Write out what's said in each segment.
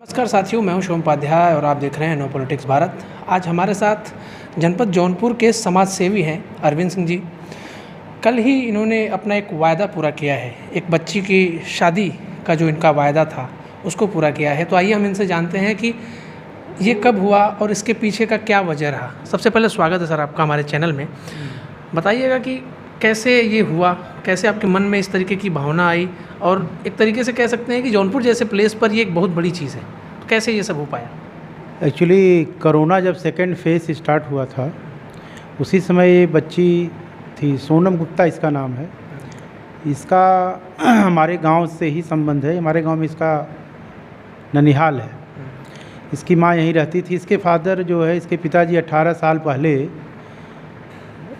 नमस्कार साथियों, मैं हूं शिवम उपाध्याय और आप देख रहे हैं नो पॉलिटिक्स भारत। आज हमारे साथ जनपद जौनपुर के समाज सेवी हैं अरविंद सिंह जी। कल ही इन्होंने अपना एक वायदा पूरा किया है, एक बच्ची की शादी का जो इनका वायदा था उसको पूरा किया है। तो आइए हम इनसे जानते हैं कि ये कब हुआ और इसके पीछे का क्या वजह रहा। सबसे पहले स्वागत है सर आपका हमारे चैनल में। बताइएगा कि कैसे ये हुआ, कैसे आपके मन में इस तरीके की भावना आई, और एक तरीके से कह सकते हैं कि जौनपुर जैसे प्लेस पर ये एक बहुत बड़ी चीज़ है, तो कैसे ये सब हो पाया? एक्चुअली कोरोना जब सेकेंड फेज स्टार्ट हुआ था उसी समय ये बच्ची थी, सोनम गुप्ता इसका नाम है। इसका हमारे गांव से ही संबंध है, हमारे गांव में इसका ननिहाल है। इसकी माँ यहीं रहती थी। इसके फादर जो है, इसके पिताजी 18 साल पहले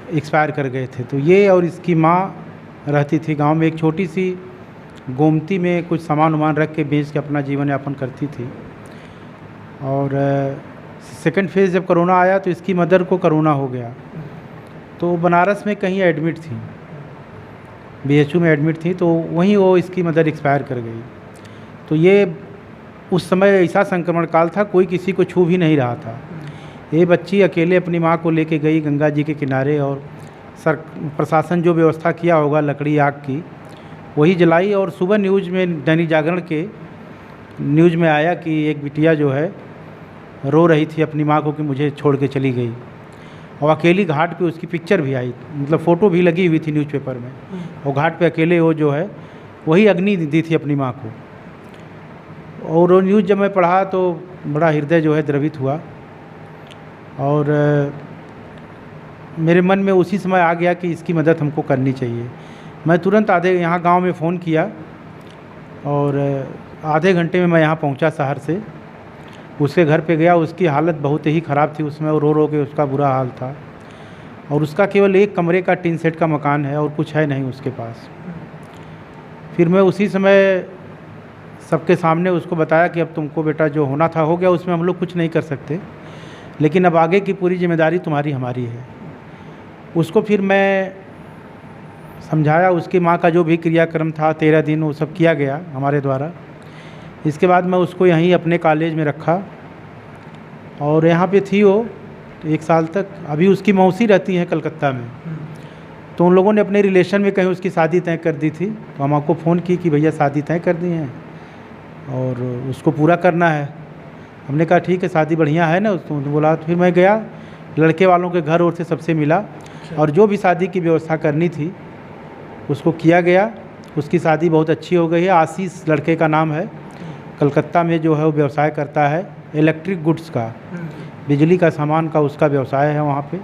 एक्सपायर कर गए थे। तो ये और इसकी माँ रहती थी गांव में, एक छोटी सी गोमती में कुछ सामान वामान रख के बेच के अपना जीवन यापन करती थी। और सेकंड फेज़ जब कोरोना आया तो इसकी मदर को कोरोना हो गया, तो बनारस में कहीं एडमिट थी, बीएचयू में एडमिट थी, तो वहीं वो इसकी मदर एक्सपायर कर गई। तो ये उस समय ऐसा संक्रमण काल था, कोई किसी को छू भी नहीं रहा था। ये बच्ची अकेले अपनी माँ को लेके गई गंगा जी के किनारे, और प्रशासन जो व्यवस्था किया होगा लकड़ी आग की वही जलाई। और सुबह न्यूज़ में, दैनिक जागरण के न्यूज़ में आया कि एक बिटिया जो है रो रही थी अपनी माँ को कि मुझे छोड़ के चली गई, और अकेली घाट पे उसकी पिक्चर भी आई, मतलब फ़ोटो भी लगी हुई थी न्यूज़पेपर में। और घाट पे अकेले वो जो है वही अग्नि दी थी अपनी माँ को। और वो न्यूज़ जब मैं पढ़ा तो बड़ा हृदय जो है द्रवित हुआ, और मेरे मन में उसी समय आ गया कि इसकी मदद हमको करनी चाहिए। मैं तुरंत यहाँ गांव में फ़ोन किया, और आधे घंटे में मैं यहाँ पहुँचा शहर से। उसके घर पे गया, उसकी हालत बहुत ही ख़राब थी उसमें, और रो रो के उसका बुरा हाल था। और उसका केवल एक कमरे का टीन सेट का मकान है और कुछ है नहीं उसके पास। फिर मैं उसी समय सबके सामने उसको बताया कि अब तुमको बेटा जो होना था हो गया, उसमें हम लोग कुछ नहीं कर सकते, लेकिन अब आगे की पूरी जिम्मेदारी तुम्हारी हमारी है। उसको फिर मैं समझाया, उसकी माँ का जो भी क्रियाक्रम था 13 दिन वो सब किया गया हमारे द्वारा। इसके बाद मैं उसको यहीं अपने कॉलेज में रखा, और यहाँ पे थी वो 1 साल तक। अभी उसकी मौसी रहती हैं कलकत्ता में, तो उन लोगों ने अपने रिलेशन में कहीं उसकी शादी तय कर दी थी। तो हम आपको फ़ोन की कि भैया शादी तय कर दी हैं और उसको पूरा करना है। हमने कहा ठीक है, शादी बढ़िया है ना। उसको बोला। तो फिर मैं गया, लड़के वालों के घर और से सबसे मिला, और जो भी शादी की व्यवस्था करनी थी उसको किया गया। उसकी शादी बहुत अच्छी हो गई है। आशीष लड़के का नाम है, कलकत्ता में जो है वो व्यवसाय करता है इलेक्ट्रिक गुड्स का, बिजली का सामान का उसका व्यवसाय है वहाँ पे।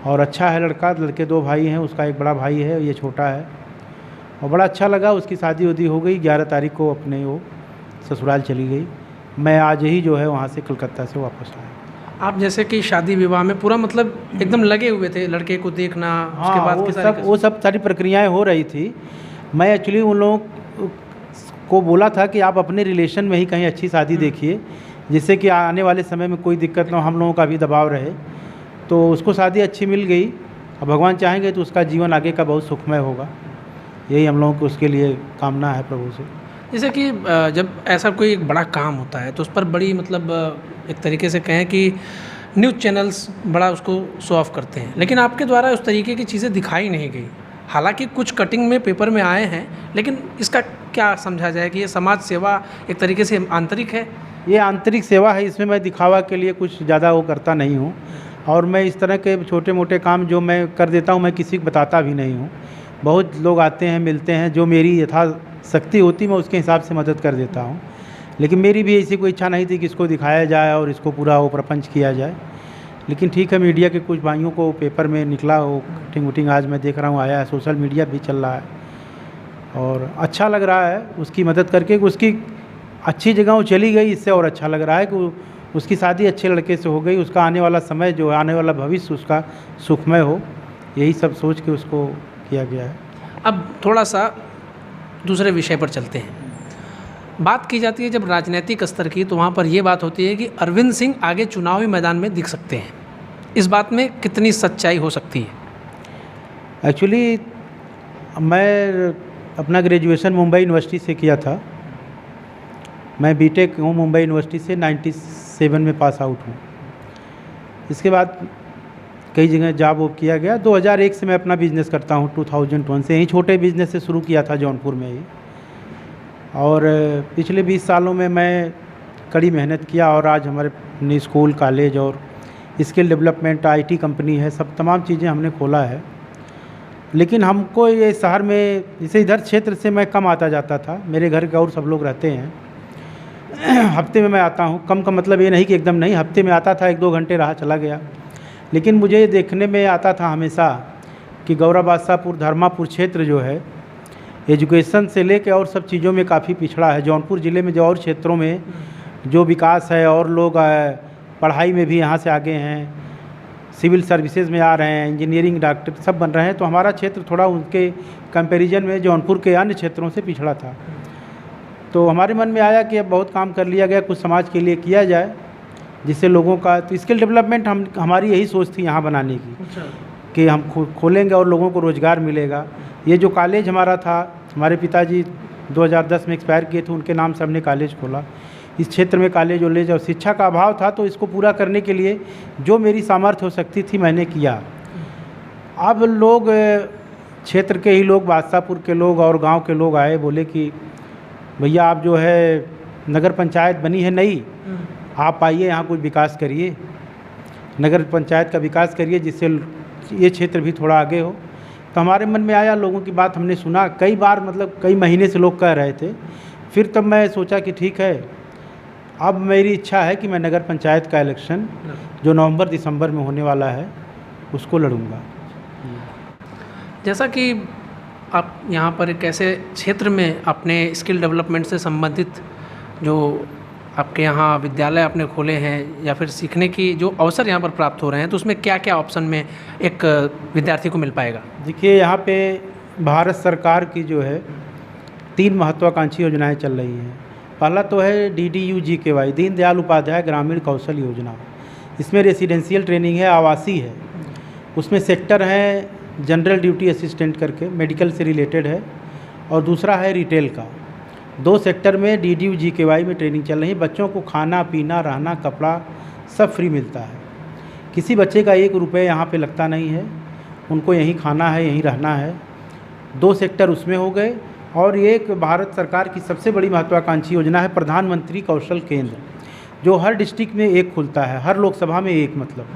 और अच्छा है लड़का। लड़के 2 भाई हैं, उसका एक बड़ा भाई है, ये छोटा है। और बड़ा अच्छा लगा। उसकी शादी उदी हो गई, 11 तारीख को अपने वो ससुराल चली गई। मैं आज ही जो है वहाँ से कलकत्ता से वापस आया। आप जैसे कि शादी विवाह में पूरा मतलब एकदम लगे हुए थे, लड़के को देखना, उसके बाद वो सब सारी प्रक्रियाएं हो रही थी। मैं एक्चुअली उन लोगों को बोला था कि आप अपने रिलेशन में ही कहीं अच्छी शादी देखिए, जिससे कि आने वाले समय में कोई दिक्कत ना हो, हम लोगों का भी दबाव रहे। तो उसको शादी अच्छी मिल गई। अब भगवान चाहेंगे तो उसका जीवन आगे का बहुत सुखमय होगा, यही हम लोगों को उसके लिए कामना है प्रभु से। जैसे कि जब ऐसा कोई एक बड़ा काम होता है तो उस पर बड़ी मतलब एक तरीके से कहें कि न्यूज़ चैनल्स बड़ा उसको शो ऑफ करते हैं, लेकिन आपके द्वारा उस तरीके की चीज़ें दिखाई नहीं गई। हालांकि कुछ कटिंग में पेपर में आए हैं, लेकिन इसका क्या समझा जाए कि ये समाज सेवा एक तरीके से आंतरिक है? ये आंतरिक सेवा है, इसमें मैं दिखावा के लिए कुछ ज़्यादा वो करता नहीं हूँ। और मैं इस तरह के छोटे मोटे काम जो मैं कर देता हूँ मैं किसी को बताता भी नहीं हूँ। बहुत लोग आते हैं, मिलते हैं, जो मेरी यथाशक्ति होती मैं उसके हिसाब से मदद कर देता हूँ। लेकिन मेरी भी ऐसी कोई इच्छा नहीं थी कि इसको दिखाया जाए और इसको पूरा वो प्रपंच किया जाए। लेकिन ठीक है, मीडिया के कुछ भाइयों को पेपर में निकला, वो कटिंग वटिंग आज मैं देख रहा हूँ आया है, सोशल मीडिया भी चल रहा है, और अच्छा लग रहा है उसकी मदद करके। उसकी अच्छी जगह वो चली गई, इससे और अच्छा लग रहा है कि उसकी शादी अच्छे लड़के से हो गई। उसका आने वाला समय जो है, आने वाला भविष्य उसका सुखमय हो, यही सब सोच के उसको किया गया है। अब थोड़ा सा दूसरे विषय पर चलते हैं। बात की जाती है जब राजनीतिक स्तर की, तो वहाँ पर ये बात होती है कि अरविंद सिंह आगे चुनावी मैदान में दिख सकते हैं। इस बात में कितनी सच्चाई हो सकती है? एक्चुअली मैं अपना ग्रेजुएशन मुंबई यूनिवर्सिटी से किया था, मैं बीटेक हूँ मुंबई यूनिवर्सिटी से 97 में पास आउट हूँ। इसके बाद कई जगह जॉब वॉब किया गया। 2001 से मैं अपना बिज़नेस करता हूँ, 2001 से। यहीं छोटे बिज़नेस से शुरू किया था जौनपुर में ही, और पिछले 20 सालों में मैं कड़ी मेहनत किया और आज हमारे स्कूल, कॉलेज और स्किल डेवलपमेंट, आईटी कंपनी है, सब तमाम चीज़ें हमने खोला है। लेकिन हमको ये शहर में, जैसे इधर क्षेत्र से मैं कम आता जाता था, मेरे घर के और सब लोग रहते हैं। हफ्ते में मैं आता हूँ, कम का मतलब ये नहीं कि एकदम नहीं, हफ्ते में आता था, 1-2 घंटे रहा चला गया। लेकिन मुझे देखने में आता था हमेशा कि गौरा बादशाहपुर, धर्मापुर क्षेत्र जो है एजुकेशन से लेके और सब चीज़ों में काफ़ी पिछड़ा है। जौनपुर ज़िले में जो और क्षेत्रों में जो विकास है, और लोग पढ़ाई में भी यहाँ से आगे हैं, सिविल सर्विसेज में आ रहे हैं, इंजीनियरिंग, डॉक्टर सब बन रहे हैं, तो हमारा क्षेत्र थोड़ा उनके कंपैरिजन में जौनपुर के अन्य क्षेत्रों से पिछड़ा था। तो हमारे मन में आया कि अब बहुत काम कर लिया गया, कुछ समाज के लिए किया जाए, जिससे लोगों का, तो स्किल डेवलपमेंट हमारी यही सोच थी यहाँ बनाने की। अच्छा। कि हम खोलेंगे और लोगों को रोज़गार मिलेगा। ये जो कॉलेज हमारा था, हमारे पिताजी 2010 में एक्सपायर किए थे, उनके नाम से हमने कॉलेज खोला। इस क्षेत्र में कॉलेज वॉलेज और शिक्षा का अभाव था, तो इसको पूरा करने के लिए जो मेरी सामर्थ्य हो सकती थी मैंने किया। अब लोग, क्षेत्र के ही लोग, बादशाहपुर के लोग और गांव के लोग आए, बोले कि भैया आप जो है नगर पंचायत बनी है नई, आप आइए यहाँ कुछ विकास करिए, नगर पंचायत का विकास करिए, जिससे ये क्षेत्र भी थोड़ा आगे हो। तो हमारे मन में आया, लोगों की बात हमने सुना कई बार, मतलब कई महीने से लोग कह रहे थे। फिर तब मैं सोचा कि ठीक है, अब मेरी इच्छा है कि मैं नगर पंचायत का इलेक्शन जो नवंबर-दिसंबर में होने वाला है उसको लड़ूंगा। जैसा कि आप यहाँ पर एक ऐसे क्षेत्र में अपने स्किल डेवलपमेंट से संबंधित जो आपके यहाँ विद्यालय आपने खोले हैं, या फिर सीखने की जो अवसर यहाँ पर प्राप्त हो रहे हैं, तो उसमें क्या क्या ऑप्शन में एक विद्यार्थी को मिल पाएगा? देखिए, यहाँ पे भारत सरकार की जो है 3 महत्वाकांक्षी योजनाएं चल रही हैं। पहला तो है DDU-GKY, दीनदयाल उपाध्याय ग्रामीण कौशल योजना। इसमें रेसिडेंशियल ट्रेनिंग है, आवासीय है। उसमें सेक्टर है जनरल ड्यूटी असिस्टेंट करके, मेडिकल से रिलेटेड है, और दूसरा है रिटेल का। 2 सेक्टर में DDU-GKY में ट्रेनिंग चल रही है। बच्चों को खाना पीना, रहना, कपड़ा सब फ्री मिलता है। किसी बच्चे का 1 रुपये यहाँ पे लगता नहीं है, उनको यहीं खाना है, यहीं रहना है। 2 सेक्टर उसमें हो गए। और एक भारत सरकार की सबसे बड़ी महत्वाकांक्षी योजना है प्रधानमंत्री कौशल केंद्र, जो हर डिस्ट्रिक्ट में 1 खुलता है, हर लोकसभा में 1, मतलब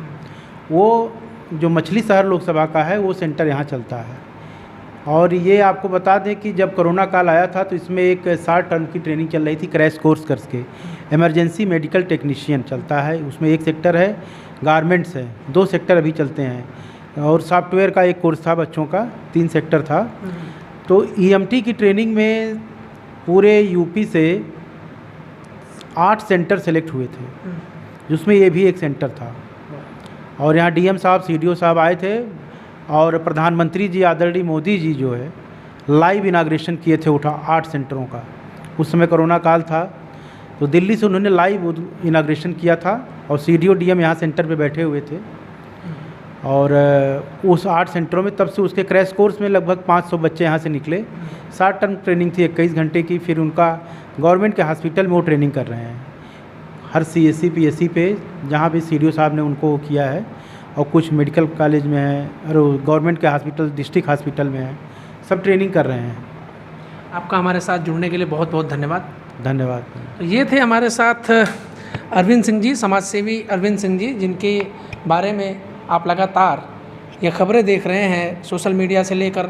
वो जो मछली शहर लोकसभा का है वो सेंटर यहाँ चलता है। और ये आपको बता दें कि जब कोरोना काल आया था तो इसमें एक 60 टर्म की ट्रेनिंग चल रही थी, क्रैश कोर्स करके, इमरजेंसी मेडिकल टेक्नीशियन चलता है। उसमें 1 सेक्टर है, गारमेंट्स है, 2 सेक्टर अभी चलते हैं, और सॉफ्टवेयर का 1 कोर्स था बच्चों का, 3 सेक्टर था। तो EMT की ट्रेनिंग में पूरे यूपी से 8 सेंटर सेलेक्ट हुए थे, जिसमें ये भी एक सेंटर था। और यहाँ DM साहब, CDO साहब आए थे, और प्रधानमंत्री जी आदरणीय मोदी जी जो है लाइव इनाग्रेशन किए थे 8 सेंटरों का। उस समय कोरोना काल था, तो दिल्ली से उन्होंने लाइव इनाग्रेशन किया था, और CDO DM यहाँ सेंटर पे बैठे हुए थे। और उस 8 सेंटरों में तब से उसके क्रैश कोर्स में लगभग 500 बच्चे यहाँ से निकले। 60 टर्म ट्रेनिंग थी 21 घंटे की। फिर उनका गवर्नमेंट के हॉस्पिटल में वो ट्रेनिंग कर रहे हैं, हर CSC PSC पे, जहाँ भी CDO साहब ने उनको किया है। और कुछ मेडिकल कॉलेज में है, और गवर्नमेंट के हॉस्पिटल, डिस्ट्रिक्ट हॉस्पिटल में है, सब ट्रेनिंग कर रहे हैं। आपका हमारे साथ जुड़ने के लिए बहुत बहुत धन्यवाद। धन्यवाद। तो ये थे हमारे साथ अरविंद सिंह जी, समाज सेवी अरविंद सिंह जी, जिनके बारे में आप लगातार ये खबरें देख रहे हैं सोशल मीडिया से लेकर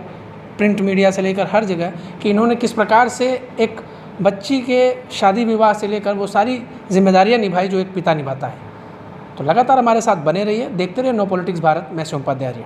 प्रिंट मीडिया से लेकर हर जगह, कि इन्होंने किस प्रकार से एक बच्ची के शादी विवाह से लेकर वो सारी जिम्मेदारियां निभाई जो एक पिता निभाता है। तो लगातार हमारे साथ बने रहिए, देखते रहिए नो पॉलिटिक्स भारत। मैं शिव उपाध्याय।